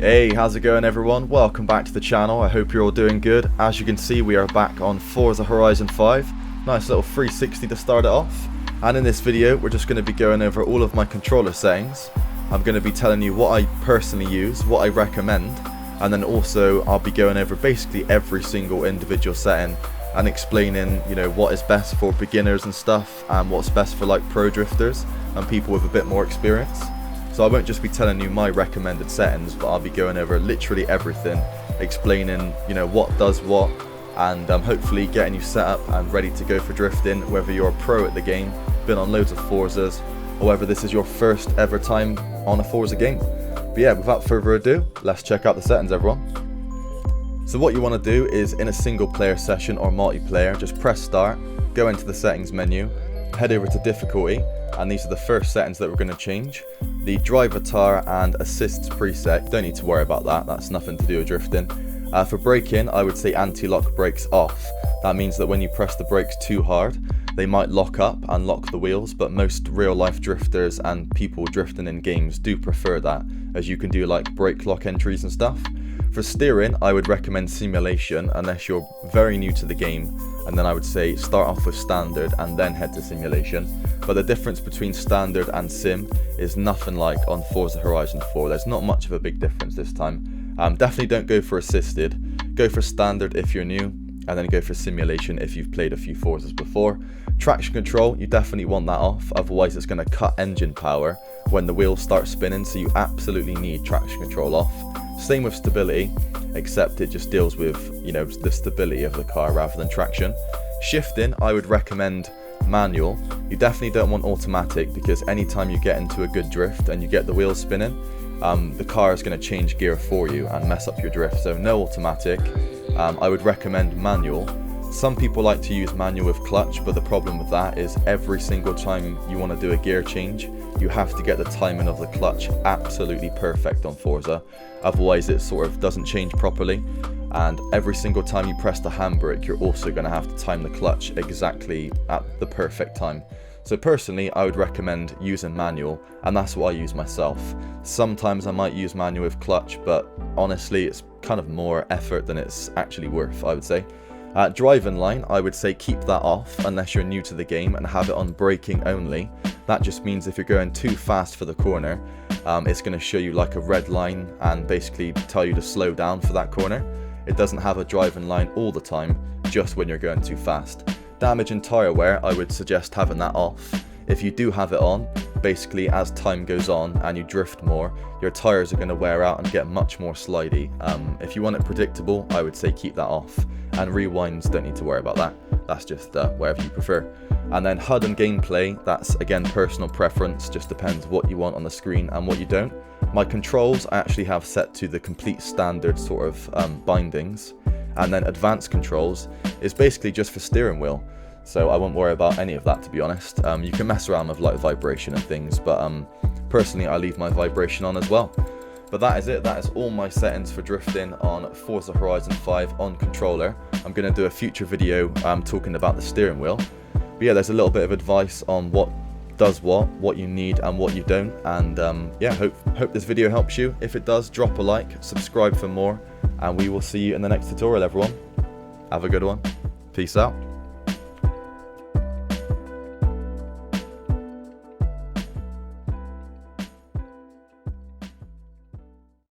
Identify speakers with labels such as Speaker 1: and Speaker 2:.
Speaker 1: Hey, how's it going everyone? Welcome back to the channel. I hope you're all doing good. As you can see, we are back on Forza Horizon 5. Nice little 360 to start it off. And in this video, we're just going to be going over all of my controller settings. I'm going to be telling you what I personally use, what I recommend, and then also I'll be going over basically every single individual setting and explaining, what is best for beginners and stuff, and what's best for like pro drifters and people with a bit more experience. So I won't just be telling you my recommended settings, but I'll be going over literally everything, explaining, what does what, and hopefully getting you set up and ready to go for drifting, whether you're a pro at the game, been on loads of Forzas, or whether this is your first ever time on a Forza game. But yeah, without further ado, let's check out the settings, everyone. So what you want to do is, in a single player session or multiplayer, just press start, go into the settings menu, head over to difficulty, and these are the first settings that we're going to change. The drive avatar and assists preset, don't need to worry about that, that's nothing to do with drifting. For braking, I would say anti-lock brakes off. That means that when you press the brakes too hard, they might lock up and lock the wheels, but most real life drifters and people drifting in games do prefer that, as you can do like brake lock entries and stuff. For steering, I would recommend simulation unless you're very new to the game, and then I would say start off with standard and then head to simulation. But the difference between standard and sim is nothing like on Forza Horizon 4. There's not much of a big difference this time. Definitely don't go for assisted. Go for standard if you're new, and then go for simulation if you've played a few Forzas before. Traction control, you definitely want that off, otherwise it's going to cut engine power when the wheels start spinning, so you absolutely need traction control off. Same with stability, except it just deals with, the stability of the car rather than traction. Shifting, I would recommend manual. You definitely don't want automatic, because anytime you get into a good drift and you get the wheels spinning, the car is going to change gear for you and mess up your drift. So no automatic. I would recommend manual. Some people like to use manual with clutch, but the problem with that is every single time you want to do a gear change, you have to get the timing of the clutch absolutely perfect on Forza, otherwise it sort of doesn't change properly. And every single time you press the handbrake, you're also going to have to time the clutch exactly at the perfect time. So personally, I would recommend using manual, and that's what I use myself. Sometimes I might use manual with clutch, but honestly it's kind of more effort than it's actually worth, I would say. Driving line, I would say keep that off unless you're new to the game, and have it on braking only. That just means if you're going too fast for the corner, it's going to show you like a red line and basically tell you to slow down for that corner. It doesn't have a driving line all the time, just when you're going too fast. Damage and tyre wear, I would suggest having that off. If you do have it on, basically as time goes on and you drift more, your tyres are going to wear out and get much more slidey. If you want it predictable, I would say keep that off. And rewinds, don't need to worry about that. That's just wherever you prefer. And then HUD and gameplay, that's again personal preference, just depends what you want on the screen and what you don't. My controls I actually have set to the complete standard sort of bindings, and then advanced controls is basically just for steering wheel, so I won't worry about any of that, to be honest. You can mess around with like vibration and things, but personally I leave my vibration on as well. But that is it, that is all my settings for drifting on Forza Horizon 5 on controller. I'm going to do a future video talking about the steering wheel. But yeah, there's a little bit of advice on what does what you need and what you don't, and yeah, hope this video helps you. If it does, drop a like, subscribe for more, and we will see you in the next tutorial, everyone. Have a good one. Peace out.